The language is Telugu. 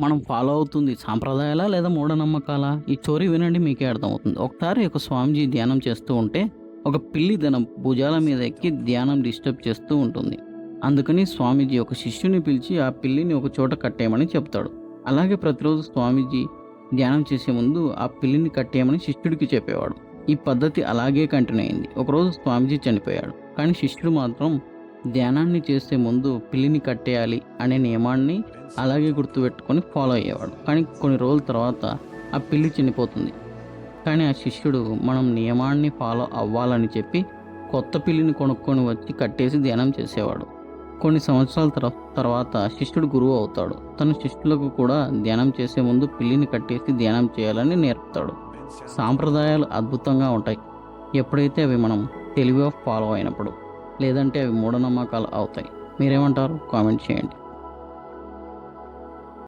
మనం ఫాలో అవుతుంది సాంప్రదాయాలా లేదా మూఢనమ్మకాలా? ఈ స్టోరీ వినండి మీకే అర్థమవుతుంది. ఒకసారి ఒక స్వామీజీ ధ్యానం చేస్తూ ఉంటే, ఒక పిల్లి తన భుజాల మీద ఎక్కి ధ్యానం డిస్టర్బ్ చేస్తూ ఉంటుంది. అందుకని స్వామీజీ ఒక శిష్యుని పిలిచి ఆ పిల్లిని ఒక చోట కట్టేయమని చెప్తాడు. అలాగే ప్రతిరోజు స్వామీజీ ధ్యానం చేసే ముందు ఆ పిల్లిని కట్టేయమని శిష్యుడికి చెప్పేవాడు. ఈ పద్ధతి అలాగే కంటిన్యూ అయింది. ఒకరోజు స్వామీజీ చనిపోయాడు. కానీ శిష్యుడు మాత్రం ధ్యానాన్ని చేసే ముందు పిల్లిని కట్టేయాలి అనే నియమాన్ని అలాగే గుర్తుపెట్టుకొని ఫాలో అయ్యేవాడు. కానీ కొన్ని రోజుల తర్వాత ఆ పిల్లి చనిపోతుంది. కానీ ఆ శిష్యుడు మనం నియమాన్ని ఫాలో అవ్వాలని చెప్పి కొత్త పిల్లిని కొనుక్కొని వచ్చి కట్టేసి ధ్యానం చేసేవాడు. కొన్ని సంవత్సరాల తర్వాత శిష్యుడు గురువు అవుతాడు. తన శిష్యులకు కూడా ధ్యానం చేసే ముందు పిల్లిని కట్టేసి ధ్యానం చేయాలని నేర్పుతాడు. సాంప్రదాయాలు అద్భుతంగా ఉంటాయి ఎప్పుడైతే అవి మనం తెలివిగా ఫాలో అయినప్పుడు. లేదంటే అవి మూఢనమ్మకాలు అవుతాయి. మీరేమంటారు? కామెంట్ చేయండి.